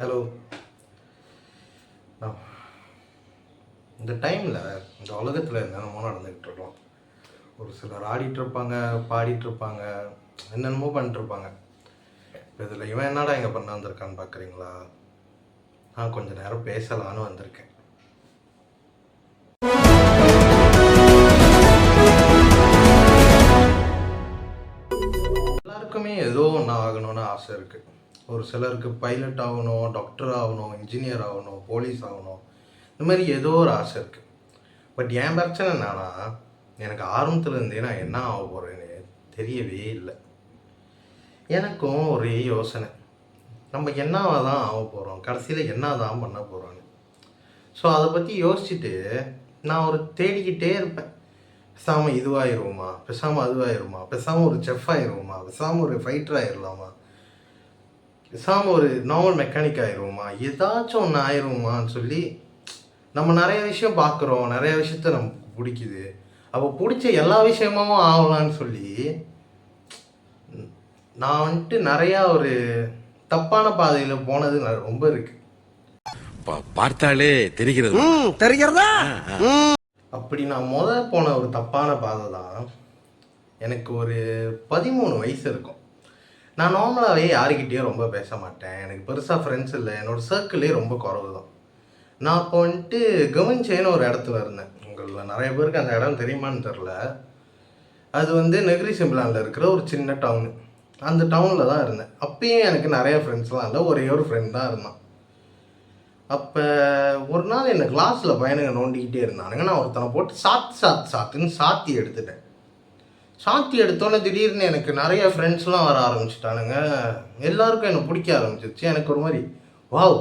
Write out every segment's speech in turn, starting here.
Hello. இந்த டைமில் இந்த உலகத்தில் என்னென்னமோ நடந்துக்கிட்டு இருக்கோம். ஒரு சிலர் ஆடிட்டுருப்பாங்க, பாடிட்டுருப்பாங்க, என்னென்னமோ பண்ணிட்டுருப்பாங்க. இப்போ இதில் இவன் என்னடா இங்கே பண்ண வந்திருக்கான்னு பார்க்குறீங்களா? நான் கொஞ்சம் நேரம் பேசலான்னு வந்திருக்கேன். எல்லாருக்குமே ஏதோ ஒன்று ஆகணும்னு ஆசை இருக்குது. ஒரு சிலருக்கு பைலட் ஆகணும், டாக்டர் ஆகணும், இன்ஜினியர் ஆகணும், போலீஸ் ஆகணும், இந்த மாதிரி ஏதோ ஒரு ஆசை இருக்குது. பட் என் பிரச்சனை என்னன்னா, எனக்கு ஆரம்பத்துலேருந்தே நான் என்ன ஆக போகிறேன்னு தெரியவே இல்லை. எனக்கும் ஒரே யோசனை, நம்ம என்னவா தான் ஆக போகிறோம், கடைசியில் என்ன தான் பண்ண போகிறோன்னு. ஸோ அதை பற்றி யோசிச்சுட்டு நான் ஒரு தேடிக்கிட்டே இருப்பேன். பேசாமல் இதுவாகிருவோமா, பேசாமல் அதுவாகிருமா, பேசாமல் ஒரு செஃப் ஆகிருவோமா, பேசாமல் ஒரு ஃபைட்டர் ஆகிடலாமா, பேசாமல் ஒரு நார்மல் மெக்கானிக் ஆகிருவோமா, ஏதாச்சும் ஒன்று ஆயிடுவோமான்னு சொல்லி நம்ம நிறைய விஷயம் பார்க்குறோம், நிறைய விஷயத்த நமக்கு பிடிக்குது. அப்போ பிடிச்ச எல்லா விஷயமும் ஆகலான்னு சொல்லி நான் வந்துட்டு நிறையா ஒரு தப்பான பாதையில் போனது ரொம்ப இருக்கு. பார்த்தாலே தெரிகிறது. அப்படி நான் போன ஒரு தப்பான பாதை தான். எனக்கு ஒரு 13 வயசு இருக்கும். நான் நார்மலாகவே யாருக்கிட்டேயும் ரொம்ப பேச மாட்டேன். எனக்கு பெருசாக ஃப்ரெண்ட்ஸ் இல்லை. என்னோடய சர்க்கிளே ரொம்ப குறவு தான். நான் இப்போ வந்துட்டு கவனிச்சேன்னு ஒரு இடத்துல இருந்தேன். உங்களில் நிறைய பேருக்கு அந்த இடம் தெரியுமான்னு தெரில. அது வந்து நெகிரி சிம்பிளானில் இருக்கிற ஒரு சின்ன டவுனு. அந்த டவுனில் தான் இருந்தேன். அப்பயும் எனக்கு நிறைய ஃப்ரெண்ட்ஸ்லாம் இல்லை, ஒரே ஒரு ஃப்ரெண்ட் தான் இருந்தான். அப்போ ஒரு நாள் என்னை கிளாஸில் பையனுங்க நோண்டிக்கிட்டே இருந்தானுங்க. நான் ஒருத்தனை போட்டு சாத்துன்னு சாத்தி எடுத்துட்டேன். சாத்தி எடுத்தோன்னே திடீர்னு எனக்கு நிறைய ஃப்ரெண்ட்ஸ்லாம் வர ஆரம்பிச்சிட்டானுங்க. எல்லாருக்கும் என்னை பிடிக்க ஆரம்பிச்சிருச்சு. எனக்கு ஒரு மாதிரி வாவ்,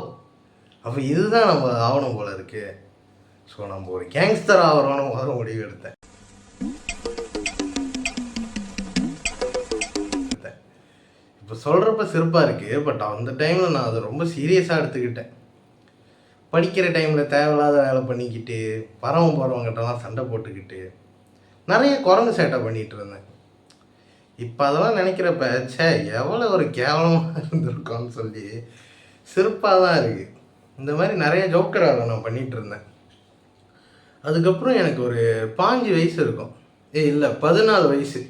அப்போ இதுதான் நம்ம ஆகணும் போல இருக்கு. ஸோ நம்ம ஒரு கேங்ஸ்டர் ஆகிறோன்னு முதல்ல முடிவு எடுத்தேன். இப்போ சொல்கிறப்ப சிறப்பாக இருக்குது. பட் அந்த டைமில் நான் அதை ரொம்ப சீரியஸாக எடுத்துக்கிட்டேன். படிக்கிற டைமில் தேவையில்லாத வேலை பண்ணிக்கிட்டு, வரவங்க போகிறவங்கிட்டலாம் சண்டை போட்டுக்கிட்டு, நிறைய குரங்கு சேட்டை பண்ணிகிட்டு இருந்தேன். இப்போ அதெல்லாம் நினைக்கிறப்ப எவ்வளோ ஒரு கேவலமாக இருந்திருக்கோன்னு சொல்லி சிறப்பாக தான் இருக்குது. இந்த மாதிரி நிறைய ஜோக்கர் வேலை நான் பண்ணிகிட்டு இருந்தேன். அதுக்கப்புறம் எனக்கு ஒரு 5 வயசு இருக்கும். இல்லை 14 வயசு.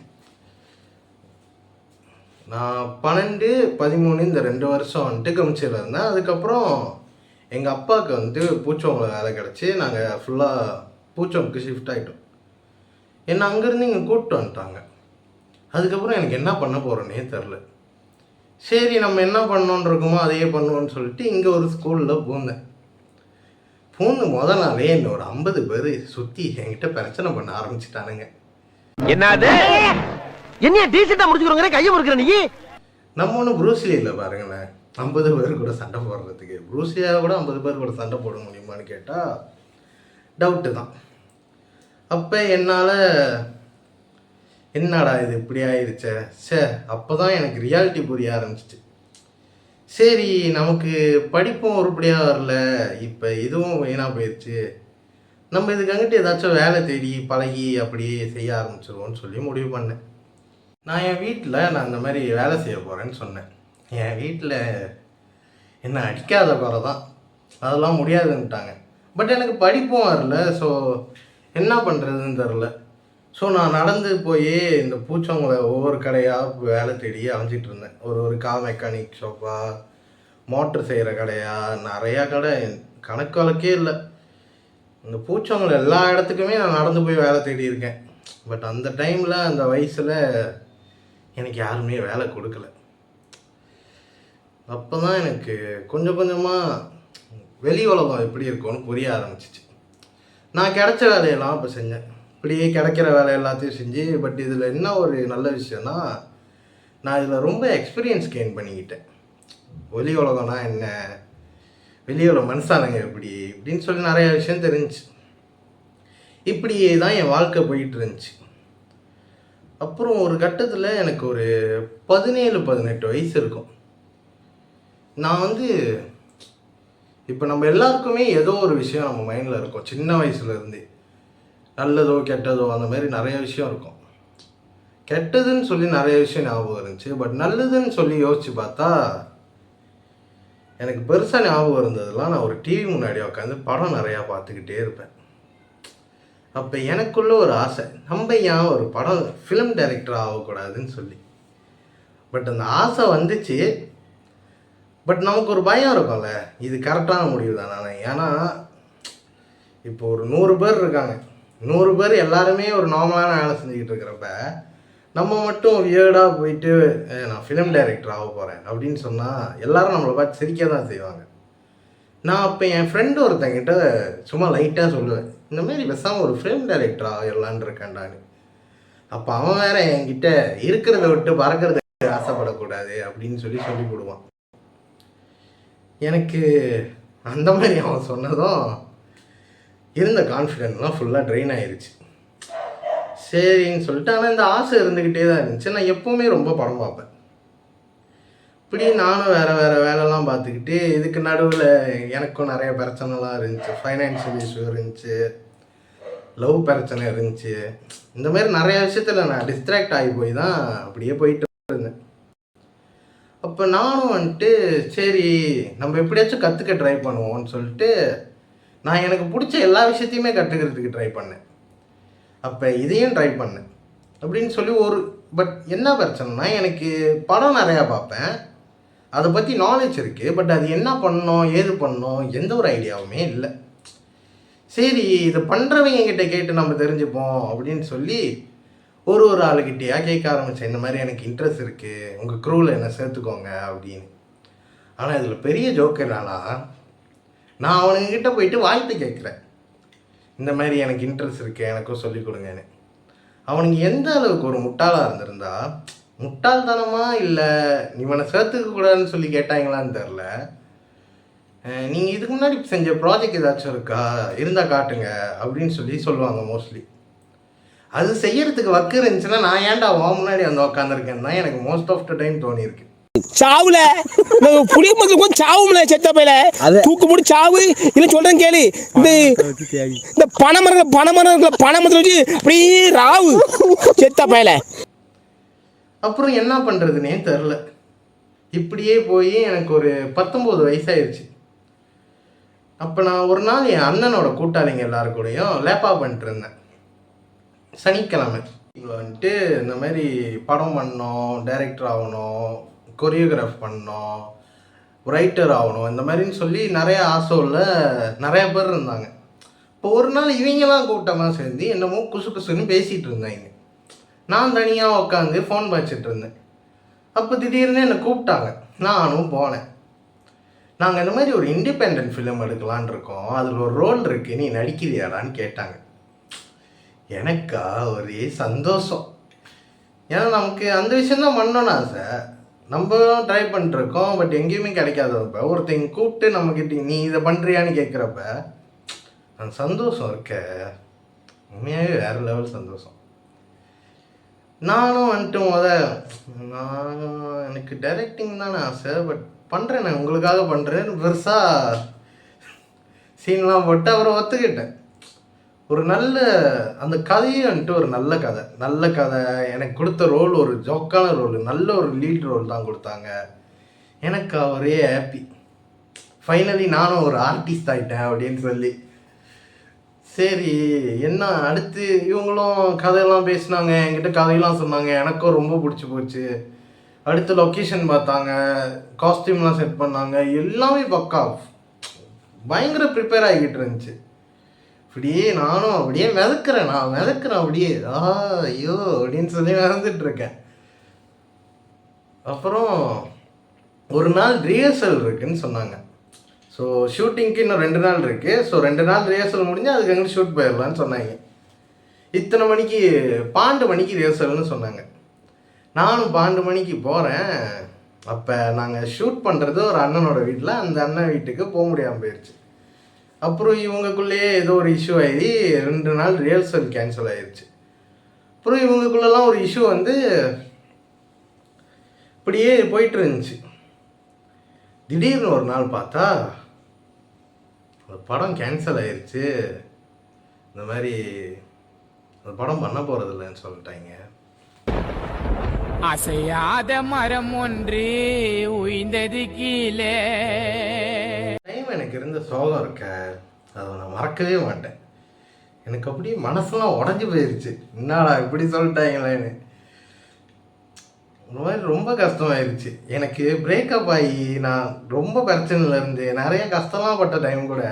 நான் 12, 13 இந்த 2 வருஷம் வந்துட்டு கமிச்சியில் இருந்தேன். அதுக்கப்புறம் எங்கள் அப்பாவுக்கு வந்துட்டு பூச்சோங்கில் வேலை கிடச்சி நாங்கள் ஃபுல்லாக பூச்சோங்குக்கு ஷிஃப்ட் ஆகிட்டோம். என்னை அங்கேருந்து இங்கே கூப்பிட்டு வந்துட்டாங்க. அதுக்கப்புறம் எனக்கு என்ன பண்ண போகிறேன்னே தெரில. சரி, நம்ம என்ன பண்ணோன்னு இருக்கோமோ அதையே பண்ணுவோன்னு சொல்லிட்டு இங்கே ஒரு ஸ்கூலில் பூந்தேன். முதல் நாளே என்ன ஒரு 50 பேர் சுற்றி என்கிட்ட பிரச்சனை பண்ண ஆரம்பிச்சிட்டானுங்க. என்னது என்ன டீசெண்டா முடிச்சுக்கிறோங்க, கையை முறுக்குற நீ. நம்ம ஒன்றும் ப்ரூஸ்லி இல்லை பாருங்களேன், 50 பேர் கூட சண்டை போடுறதுக்கு. ப்ரூஸ்லியாக கூட 50 பேர் கூட சண்டை போட முடியுமான்னு கேட்டால் டவுட்டு தான். அப்போ என்னால் என்னடா இது இப்படி ஆயிடுச்சே, அப்போ தான் எனக்கு ரியாலிட்டி புரிய ஆரம்பிச்சிச்சு. சரி, நமக்கு படிப்பும் உருப்படியாக வரல, இப்போ இதுவும் வீணாக போயிடுச்சு, நம்ம இதுக்காங்கிட்டு ஏதாச்சும் வேலை தேடி பழகி அப்படியே செய்ய ஆரம்பிச்சிருவோன்னு சொல்லி முடிவு பண்ணேன். நான் என் வீட்டில் நான் இந்த மாதிரி வேலை செய்ய போகிறேன்னு சொன்னேன். என் வீட்டில் என்ன அடிக்காத குறை தான், அதெல்லாம் முடியாதுன்ட்டாங்க. பட் எனக்கு படிப்பும் வரல. ஸோ என்ன பண்ணுறதுன்னு தெரில. ஸோ நான் நடந்து போய் இந்த பூச்சவங்களை ஒவ்வொரு கடையாக வேலை தேடி அலைஞ்சிட்டு இருந்தேன். ஒரு கார் மெக்கானிக் ஷாப்பா, மோட்ரு செய்கிற கடையா, நிறையா கடை, கணக்கு வழக்கே இல்லை. இந்த பூச்சவங்களை எல்லா இடத்துக்குமே நான் நடந்து போய் வேலை தேடி இருக்கேன். பட் அந்த டைமில் அந்த வயசில் எனக்கு யாருமே வேலை கொடுக்கல. அப்போ தான் எனக்கு கொஞ்சம் கொஞ்சமாக வெளி உலகம் எப்படி இருக்கும்னு புரிய ஆரம்பிச்சிச்சு. நான் கிடைச்ச வேலையெல்லாம் இப்போ செஞ்சேன். இப்படியே கிடைக்கிற வேலை எல்லாத்தையும் செஞ்சு, பட் இதில் என்ன ஒரு நல்ல விஷயம்னா, நான் இதில் ரொம்ப எக்ஸ்பீரியன்ஸ் கெயின் பண்ணிக்கிட்டேன். வெளி உலகம்னா என்ன, வெளியோட மனுஷானுங்க எப்படி இப்படின்னு சொல்லி நிறைய விஷயம் தெரிஞ்சிச்சு. இப்படியே தான் என் வாழ்க்கை போயிட்டு இருந்துச்சு. அப்புறம் ஒரு கட்டத்தில் எனக்கு ஒரு 17, 18 வயசு இருக்கும். நான் வந்து இப்போ நம்ம எல்லாருக்குமே ஏதோ ஒரு விஷயம் நம்ம மைண்டில் இருக்கும். சின்ன வயசுலேருந்தே நல்லதோ கெட்டதோ அந்த மாதிரி நிறைய விஷயம் இருக்கும். கெட்டதுன்னு சொல்லி நிறைய விஷயம் ஞாபகம் இருந்துச்சு. பட் நல்லதுன்னு சொல்லி யோசித்து பார்த்தா எனக்கு பெருசாக ஞாபகம் இருந்ததெல்லாம் நான் ஒரு டிவி முன்னாடி உட்காந்து படம் நிறையா பார்த்துக்கிட்டே இருப்பேன். அப்போ எனக்குள்ள ஒரு ஆசை, நம்ம ஏன் ஒரு படம் ஃபிலிம் டைரக்டர் ஆகக்கூடாதுன்னு சொல்லி. பட் அந்த ஆசை வந்துச்சு. பட் நமக்கு ஒரு பயம் இருக்கும்ல, இது கரெக்டான முடிவு தான். நான் ஏன்னா இப்போ ஒரு 100 பேர் இருக்காங்க, 100 பேர் எல்லாருமே ஒரு நார்மலான வேலை செஞ்சுக்கிட்டு இருக்கிறப்ப நம்ம மட்டும் வியர்டாக போயிட்டு நான் ஃபிலிம் டைரக்டர் ஆக போகிறேன் அப்படின்னு சொன்னால் எல்லாரும் நம்மளை பார்த்து சிரிக்க தான் செய்வாங்க. நான் அப்போ என் ஃப்ரெண்டு ஒருத்தங்கிட்ட சும்மா லைட்டாக சொல்லுவேன், இந்த மாதிரி பேசாமல் ஒரு ஃபிலிம் டைரக்டர் ஆகிடலான் இருக்கேன்டான்னு. அப்போ அவன் வேற என்கிட்ட இருக்கிறத விட்டு பறக்கிறது ஆசைப்படக்கூடாது அப்படின்னு சொல்லி கொடுவான். எனக்கு அந்த மாதிரி அவன் சொன்னதும் இருந்த கான்ஃபிடென்ட்லாம் ஃபுல்லாக ட்ரெயின் ஆயிடுச்சு. சரின்னு சொல்லிட்டு, ஆனால் இந்த ஆசை இருந்துக்கிட்டே தான் இருந்துச்சு. நான் எப்போவுமே ரொம்ப படம் பார்ப்பேன். இப்படி நானும் வேறு வேலைலாம் பார்த்துக்கிட்டு இதுக்கு நடுவில் எனக்கும் நிறைய பிரச்சனைலாம் இருந்துச்சு. ஃபைனான்ஷியல் இஷ்யூ இருந்துச்சு, லவ் பிரச்சனை இருந்துச்சு. இந்த மாதிரி நிறைய விஷயத்தில் நான் டிஸ்ட்ராக்ட் ஆகி போய் தான் அப்படியே போயிட்டு இருந்தேன். அப்போ நானும் வந்துட்டு சரி நம்ம எப்படியாச்சும் கற்றுக்க ட்ரை பண்ணுவோம்னு சொல்லிட்டு நான் எனக்கு பிடிச்ச எல்லா விஷயத்தையுமே கற்றுக்கிறதுக்கு ட்ரை பண்ணேன். அப்போ இதையும் ட்ரை பண்ணேன் அப்படின்னு சொல்லி பட் என்ன பிரச்சனைனா, எனக்கு படம் நிறையா பார்ப்பேன், அதை பற்றி நாலேஜ் இருக்குது. பட் அது என்ன பண்ணணும் ஏது பண்ணணும் எந்த ஒரு ஐடியாவுமே இல்லை. சரி இதை பண்ணுறவங்க கிட்ட கேட்டு நம்ம தெரிஞ்சுப்போம் அப்படின்னு சொல்லி ஒரு ஆளுகிட்டையா கேட்க ஆரம்பித்தேன். இந்த மாதிரி எனக்கு இன்ட்ரெஸ்ட் இருக்குது, உங்கள் க்ரூவில் என்ன சேர்த்துக்கோங்க அப்படின்னு. ஆனால் இதில் பெரிய ஜோக்கர்னால நான் அவனுங்கிட்ட போயிட்டு வாய்ப்பு கேட்குறேன், இந்த மாதிரி எனக்கு இன்ட்ரெஸ்ட் இருக்குது, எனக்கும் சொல்லிக் கொடுங்கன்னு. அவனுக்கு எந்த அளவுக்கு ஒரு முட்டாளாக இருந்திருந்தா, முட்டாள்தனமா இல்லை இவனை சேர்த்துக்க கூடாதுன்னு சொல்லி கேட்டாங்களான்னு தெரில. நீங்கள் இதுக்கு முன்னாடி செஞ்ச ப்ராஜெக்ட் ஏதாச்சும் இருக்கா, இருந்தால் காட்டுங்க அப்படின்னு சொல்லுவாங்க மோஸ்ட்லி. அது செய்யறதுக்கு வக்கு இருந்துச்சுன்னா நான் ஏன்டா முன்னாடி வந்து உட்காந்துருக்கேன்னு தான் எனக்கு மோஸ்ட் ஆஃப் த டைம் தோணியிருக்கு. சாவுல புளிய மக்களுக்கும் சாவுல செத்த பையில தூக்கு போட்டு சாவு இல்ல சொல்றேன் கேளு. இந்த பனைமரத்துல வச்சு அப்படியே ராவு செத்த பையில. அப்புறம் என்ன பண்றதுன்னே தெரில. இப்படியே போய் எனக்கு ஒரு 19 வயசாயிருச்சு. அப்போ நான் ஒரு நாள் என் அண்ணனோட கூட்டாளிங்க எல்லாரும் கூடயும் லேப்பா பண்ணிட்டு இருந்தேன். சனிக்கிழமை வந்துட்டு இந்த மாதிரி படம் பண்ணோம், டைரக்டர் ஆகணும், கொரியோகிராஃப் பண்ணோம், ரைட்டர் ஆகணும், இந்த மாதிரின்னு சொல்லி நிறைய ஆசை உள்ள நிறைய பேர் இருந்தாங்க. இப்போ ஒரு நாள் இவங்கெல்லாம் கூட்டமாக சேர்ந்து என்னமோ குசுன்னு பேசிகிட்டு இருந்தாங்க. நான் தனியாக உட்காந்து ஃபோன் வச்சுட்டு இருந்தேன். அப்போ திடீர்னு என்னை கூப்பிட்டாங்க, நானும் போனேன். நாங்கள் இந்த மாதிரி ஒரு இண்டிபெண்ட் ஃபிலிம் எடுக்கலான் இருக்கோம், அதில் ஒரு ரோல் இருக்குது, நீ நடிக்கிறியாடான்னு கேட்டாங்க. எனக்கா ஒரே சந்தோஷம். ஏன்னா நமக்கு அந்த விஷயந்தான் பண்ணணும்னு ஆசை, நம்ம ட்ரை பண்ணிருக்கோம். பட் எங்கேயுமே கிடைக்காதப்ப ஒருத்தங்க கூப்பிட்டு நம்மக்கிட்ட நீ இதை பண்ணுறியான்னு கேட்குறப்ப அந்த சந்தோஷம் இருக்க உண்மையாகவே வேறு லெவல் சந்தோஷம். நானும் வந்துட்டு எனக்கு டைரக்டிங் தானே ஆசை, பட் பண்ணுறேன், நான் உங்களுக்காக பண்ணுறேன்னு பெருசாக சீன்லாம் போட்டு அவரை ஒத்துக்கிட்டேன். ஒரு நல்ல அந்த கதையும் வந்துட்டு ஒரு நல்ல கதை எனக்கு கொடுத்த ரோல் ஒரு ஜோக்கான ரோல், நல்ல ஒரு லீட் ரோல் தான் கொடுத்தாங்க. எனக்கு ஒரே ஹாப்பி. ஃபைனலி நானும் ஒரு ஆர்டிஸ்ட் ஆகிட்டேன் அப்படின்னு சொல்லி. சரி என்ன அடுத்து இவங்களும் கதையெல்லாம் பேசினாங்க, என்கிட்ட கதையெல்லாம் சொன்னாங்க, எனக்கும் ரொம்ப பிடிச்சி போச்சு. அடுத்து லொக்கேஷன் பார்த்தாங்க, காஸ்டியூம்லாம் செட் பண்ணாங்க, எல்லாமே பக்கா பயங்கர ப்ரிப்பேர் ஆகிக்கிட்டு இருந்துச்சு. அப்படியே நானும் அப்படியே மிதக்கிறேன் அப்படியே ஐயோ அப்படின்னு சொல்லி மிதந்துட்டுருக்கேன். அப்புறம் ஒரு நாள் ரிஹர்சல் இருக்குதுன்னு சொன்னாங்க. ஸோ ஷூட்டிங்க்கு இன்னும் 2 நாள் இருக்குது. ஸோ 2 நாள் ரிஹர்சல் முடிஞ்சு அதுக்கு எங்கே ஷூட் போயிடலான்னு சொன்னாங்க. இத்தனை மணிக்கு 12 மணிக்கு ரிஹர்சல்னு சொன்னாங்க. நானும் 12 மணிக்கு போகிறேன். அப்போ நாங்கள் ஷூட் பண்ணுறது ஒரு அண்ணனோட வீட்டில், அந்த அண்ணன் வீட்டுக்கு போக முடியாமல் போயிடுச்சு. அப்புறம் இவங்களுக்குள்ளேயே ஏதோ ஒரு இஷ்யூ ஆகி 2 நாள் ரிஹர்சல் கேன்சல் ஆயிடுச்சு. அப்புறம் இவங்களுக்குள்ளெல்லாம் ஒரு இஷ்யூ வந்து இப்படியே போயிட்டு இருந்துச்சு. திடீர்னு ஒரு நாள் பார்த்தா அந்த படம் கேன்சல் ஆயிடுச்சு, இந்த மாதிரி அந்த படம் பண்ண போகிறதில்லன்னு சொல்லிட்டாங்க. அசையாத மரம் ஒன்று உய்ந்தது கீழே. டைம் எனக்கு இருந்த சோகம் இருக்க, அதை நான் மறக்கவே மாட்டேன். எனக்கு அப்படியே மனசுலாம் உடஞ்சி போயிருச்சு. என்னடா இப்படி சொல்லிட்டாங்களேன்னு ஒரு மாதிரி ரொம்ப கஷ்டமாயிருச்சு. எனக்கு பிரேக்கப் ஆகி நான் ரொம்ப பிரச்சனையில் இருந்து நிறைய கஷ்டம்லாம் பட்ட டைம் கூட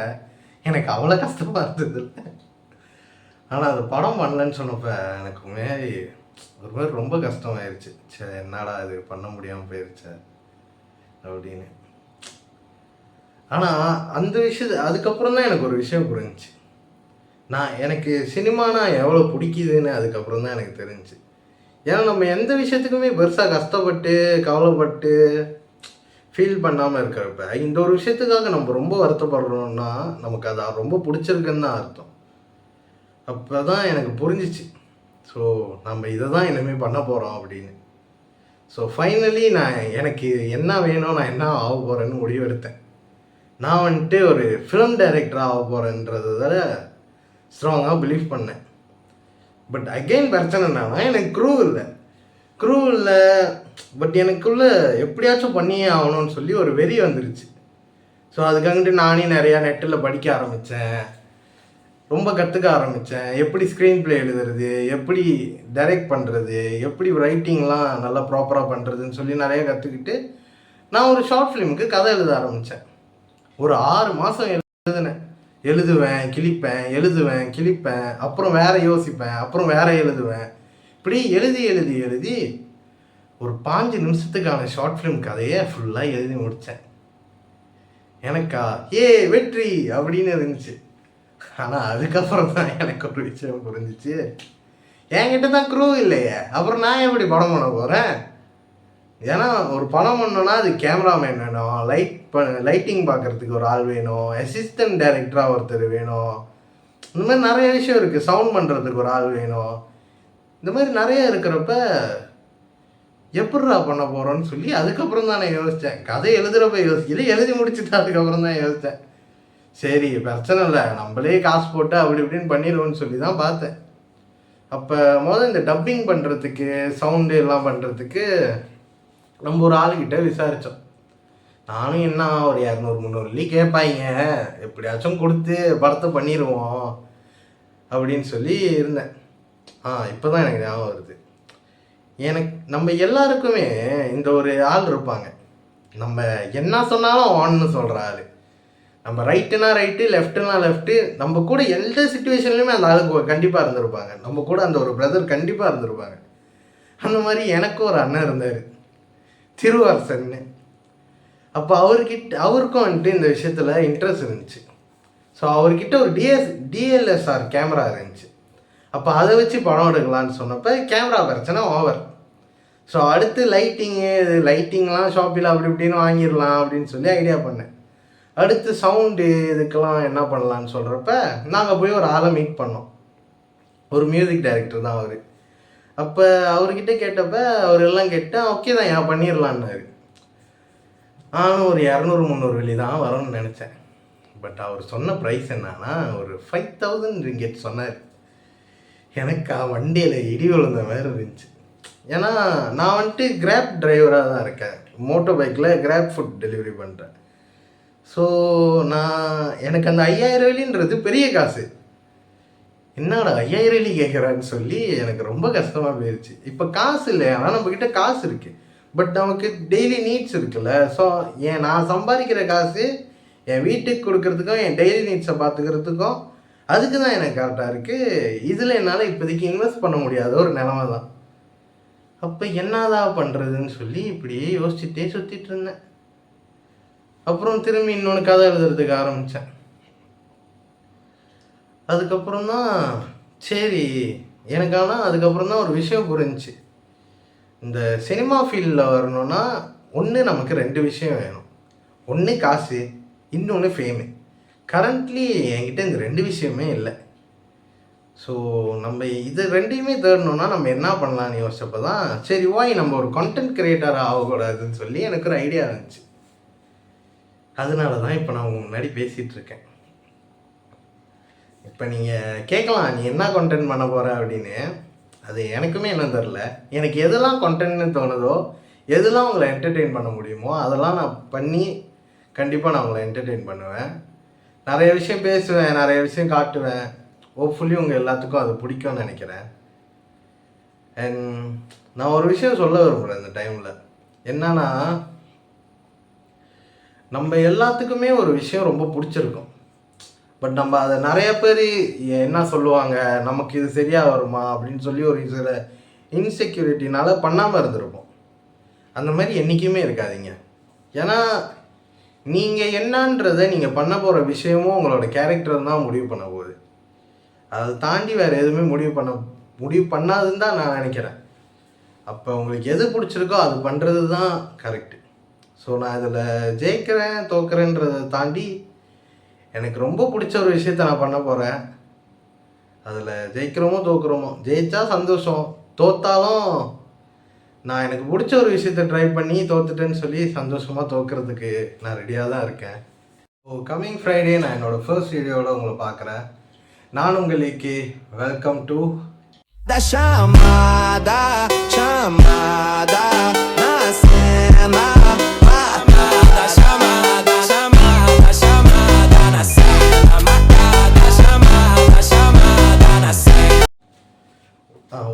எனக்கு அவ்வளோ கஷ்டமாக இருந்தது இல்லை. ஆனால் அது படம் பண்ணலன்னு சொன்னப்போ எனக்கு ஒரு மாதிரி ரொம்ப கஷ்டமாயிருச்சு. சரி என்னடா இது பண்ண முடியாமல் போயிருச்சே அப்படின்னு. ஆனால் அந்த அதுக்கப்புறம் தான் எனக்கு ஒரு விஷயம் புரிஞ்சிச்சு. எனக்கு சினிமானா எவ்வளோ பிடிக்குதுன்னு அதுக்கப்புறம் தான் எனக்கு தெரிஞ்சுச்சு. ஏன்னா நம்ம எந்த விஷயத்துக்குமே பெருசாக கஷ்டப்பட்டு கவலைப்பட்டு ஃபீல் பண்ணாமல் இருக்கிறப்ப இந்த ஒரு விஷயத்துக்காக நம்ம ரொம்ப வருத்தப்படுறோம்னா நமக்கு அது ரொம்ப பிடிச்சிருக்குன்னு தான் அர்த்தம். அப்போ தான் எனக்கு புரிஞ்சிச்சு. ஸோ நம்ம இதை தான் இனிமேல் பண்ண போகிறோம் அப்படின்னு. ஸோ ஃபைனலி எனக்கு என்ன வேணும், நான் என்ன ஆக போகிறேன்னு முடிவெடுத்தேன். நான் வந்துட்டு ஒரு ஃபிலிம் டைரக்டராக ஆக போகிறேன்றத ஸ்ட்ராங்காக பிலீவ் பண்ணேன். பட் அகெயின் பிரச்சனை என்னன்னா எனக்கு க்ரூ இல்லை. பட் எனக்குள்ள எப்படியாச்சும் பண்ணியே ஆகணும்னு சொல்லி ஒரு வெறி வந்துருச்சு. ஸோ அதுக்காகட்டு நானே நிறையா நெட்டில் படிக்க ஆரம்பித்தேன், ரொம்ப கற்றுக்க ஆரம்பித்தேன். எப்படி ஸ்க்ரீன் ப்ளே எழுதுறது, எப்படி டைரக்ட் பண்ணுறது, எப்படி ரைட்டிங்லாம் நல்லா ப்ராப்பராக பண்ணுறதுன்னு சொல்லி நிறைய கற்றுக்கிட்டு நான் ஒரு ஷார்ட் ஃபிலிமுக்கு கதை எழுத ஆரம்பித்தேன். ஒரு 6 மாதம் எழுதுவேன் கிழிப்பேன், அப்புறம் வேற யோசிப்பேன், அப்புறம் வேற எழுதுவேன். இப்படி எழுதி ஒரு 5 நிமிஷத்துக்கான ஷார்ட் ஃபிலிம் கதையை ஃபுல்லாக எழுதி முடித்தேன். எனக்கா வெற்றி அப்படின்னு இருந்துச்சு. ஆனால் அதுக்கப்புறம் தான் எனக்கு ஒரு விஷயம் புரிஞ்சிச்சு. என்கிட்ட தான் க்ரூ இல்லையே, அப்புறம் நான் எப்படி படம் பண்ண போகிறேன்? ஏன்னா ஒரு படம் பண்ணோன்னா அது கேமராமேன் வேணும், லைட்டிங் பார்க்குறதுக்கு ஒரு ஆள் வேணும், அசிஸ்டன்ட் டைரக்டராக ஒருத்தர் வேணும், இந்த மாதிரி நிறைய விஷயம் இருக்குது. சவுண்ட் பண்ணுறதுக்கு ஒரு ஆள் வேணும். இந்த மாதிரி நிறைய இருக்கிறப்ப எப்படிடா பண்ண போகிறோன்னு சொல்லி அதுக்கப்புறம் தான் நான் யோசித்தேன். கதை எழுதுகிறப்ப யோசிக்கல, எழுதி முடிச்சுட்டு அதுக்கப்புறம் தான் யோசித்தேன். சரி பிரச்சனை இல்லை, நம்மளே காசு போட்டு அப்படி இப்படின்னு பண்ணிடுவோன்னு சொல்லி தான் பார்த்தேன். அப்போ இந்த டப்பிங் பண்ணுறதுக்கு சவுண்டு எல்லாம் பண்ணுறதுக்கு நம்ம ஒரு ஆளுக்கிட்ட விசாரித்தோம். நானும் என்ன ஒரு 200-300 கேட்பாங்க, எப்படியாச்சும் கொடுத்து படத்தை பண்ணிடுவோம் அப்படின்னு சொல்லி இருந்தேன். இப்போ தான் எனக்கு ஞாபகம் வருது. நம்ம எல்லாருக்குமே இந்த ஒரு ஆள் இருப்பாங்க. நம்ம என்ன சொன்னாலும் ஆன்னு சொல்கிற ஆள். நம்ம ரைட்டுனா ரைட்டு, லெஃப்ட்டுனா லெஃப்ட்டு. நம்ம கூட எந்த சுச்சுவேஷன்லையுமே அந்த ஆளுக்கு கண்டிப்பாக இருந்திருப்பாங்க. நம்ம கூட அந்த ஒரு பிரதர் கண்டிப்பாக இருந்திருப்பாங்க. அந்த மாதிரி எனக்கும் ஒரு அண்ணன் இருந்தார், திருவாரசன்னு. அப்போ அவருக்கும் வந்துட்டு இந்த விஷயத்தில் இன்ட்ரெஸ்ட் இருந்துச்சு. ஸோ அவர்கிட்ட ஒரு டிஎல்எஸ்ஆர் கேமரா இருந்துச்சு. அப்போ அதை வச்சு படம் எடுக்கலான்னு சொன்னப்போ கேமரா பிரச்சனை ஓவர். ஸோ அடுத்து லைட்டிங்லாம் ஷாப்பில் அப்படி இப்படின்னு வாங்கிடலாம் அப்படின்னு சொல்லி ஐடியா பண்ணேன். அடுத்து சவுண்டு இதுக்கெல்லாம் என்ன பண்ணலான்னு சொல்கிறப்ப நாங்கள் போய் ஒரு ஆளை மீட் பண்ணோம். ஒரு மியூசிக் டைரக்டர் தான் அவர். அப்போ அவர்கிட்ட கேட்டப்ப அவர் எல்லாம் கேட்டால் ஓகே தான் ஏன் பண்ணிடலான்னாரு. நானும் ஒரு 200-300 தான் வரும்னு நினச்சேன். பட் அவர் சொன்ன ப்ரைஸ் என்னன்னா ஒரு 5000 ரிங்கெட் சொன்னார். எனக்கு வண்டியில் இடி விழுந்த மாதிரி இருந்துச்சு. ஏன்னா நான் வந்துட்டு கிராப் டிரைவராக தான் இருக்கேன், மோட்டோ பைக்கில் கிராப் ஃபுட் டெலிவரி பண்ணுறேன். ஸோ எனக்கு அந்த 5000 பெரிய காசு. என்னடா 5000 கேட்குறான்னு சொல்லி எனக்கு ரொம்ப கஷ்டமாக போயிடுச்சு. இப்போ காசு இல்லை, ஆனால் நம்மக்கிட்ட காசு இருக்குது. பட் நமக்கு டெய்லி நீட்ஸ் இருக்குல்ல. ஸோ நான் சம்பாதிக்கிற காசு என் வீட்டுக்கு கொடுக்கறதுக்கும் என் டெய்லி நீட்ஸை பார்த்துக்கிறதுக்கும் அதுக்கு தான் எனக்கு கரெக்டாக இருக்குது. இதில் என்னால் இப்போதைக்கு இன்வெஸ்ட் பண்ண முடியாத ஒரு நிலமை தான். அப்போ என்னதான் பண்ணுறதுன்னு சொல்லி இப்படியே யோசிச்சுட்டே சுற்றிட்டு இருந்தேன். அப்புறம் திரும்பி இன்னொன்று கதை எழுதுறதுக்கு ஆரம்பித்தேன். அதுக்கப்புறம் தான் சரி எனக்கு. ஆனால் அதுக்கப்புறம் தான் ஒரு விஷயம் புரிஞ்சிச்சு. இந்த சினிமா ஃபீல்டில் வரணும்னா ஒன்று நமக்கு 2 விஷயம் வேணும். ஒன்று காசு, இன்னொன்று ஃபேமு. கரண்ட்லி என்கிட்ட இந்த 2 விஷயமே இல்லை. ஸோ நம்ம இது 2யுமே தேடணுன்னா நம்ம என்ன பண்ணலான்னு யோசிச்சப்போ தான் சரி நம்ம ஒரு கண்டென்ட் கிரியேட்டராக ஆகக்கூடாதுன்னு சொல்லி எனக்கு ஒரு ஐடியா இருந்துச்சு. அதனால தான் இப்போ நான் உங்கள் முன்னாடி பேசிகிட்டு இருக்கேன். இப்போ நீங்கள் கேட்கலாம் நீ என்ன கண்டென்ட் பண்ண போகிற அப்படின்னு. அது எனக்குமே இன்னும் தெரில. எனக்கு எதெல்லாம் கண்டென்ட்னு தோணுதோ, எதெல்லாம் உங்களை என்டர்டெயின் பண்ண முடியுமோ அதெல்லாம் நான் பண்ணி கண்டிப்பாக நான் உங்களை என்டர்டெயின் பண்ணுவேன். நிறைய விஷயம் பேசுவேன், நிறைய விஷயம் காட்டுவேன். ஹோப்ஃபுல்லி உங்கள் எல்லாத்துக்கும் அது பிடிக்கும்னு நினைக்கிறேன். அண்ட் நான் ஒரு விஷயம் சொல்ல விரும்புகிறேன் இந்த டைமில். என்னன்னா, நம்ம எல்லாத்துக்குமே ஒரு விஷயம் ரொம்ப பிடிச்சிருக்கும். பட் நம்ம அதை நிறைய பேர் என்ன சொல்லுவாங்க, நமக்கு இது சரியாக வருமா அப்படின்னு சொல்லி ஒரு சில இன்செக்யூரிட்டினால பண்ணாமல் இருந்திருப்போம். அந்த மாதிரி என்றைக்குமே இருக்காதீங்க. ஏன்னா நீங்கள் என்னன்றதை நீங்கள் பண்ண போகிற விஷயமும் உங்களோட கேரக்டர் தான் முடிவு பண்ண போகுது. அதை தாண்டி வேறு எதுவுமே முடிவு பண்ணாதுன்னு தான் நான் நினைக்கிறேன். அப்போ உங்களுக்கு எது பிடிச்சிருக்கோ அது பண்ணுறது தான் கரெக்டு. ஸோ நான் இதில் ஜெயிக்கிறேன் தோக்குறேன்றதை தாண்டி எனக்கு ரொம்ப பிடிச்ச ஒரு விஷயத்த நான் பண்ண போகிறேன். அதில் ஜெயிக்கிறோமோ தோக்குறோமோ, ஜெயித்தா சந்தோஷம், தோத்தாலும் நான் எனக்கு பிடிச்ச ஒரு விஷயத்த ட்ரை பண்ணி தோத்துட்டேன்னு சொல்லி சந்தோஷமாக தோக்குறதுக்கு நான் ரெடியாக தான் இருக்கேன். ஸோ கம்மிங் ஃப்ரைடே நான் என்னோடய ஃபர்ஸ்ட் வீடியோவில் உங்களை பார்க்குறேன். நான் உங்களுக்கு welcome to Da chamada, chamada na cena. Matada, chamada, chamada, chamada na cena. Matada, chamada, chamada na cena.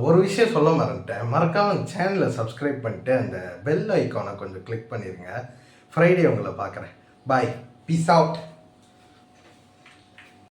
ஒரு விஷயம் சொல்ல மறந்துட்டேன். மறக்காமல் சேனலை சப்ஸ்கிரைப் பண்ணிட்டு அந்த பெல் ஐக்கானை கொஞ்சம் கிளிக் பண்ணிடுங்க. ஃப்ரைடே உங்களை பார்க்குறேன். பாய், பீஸ் அவுட்.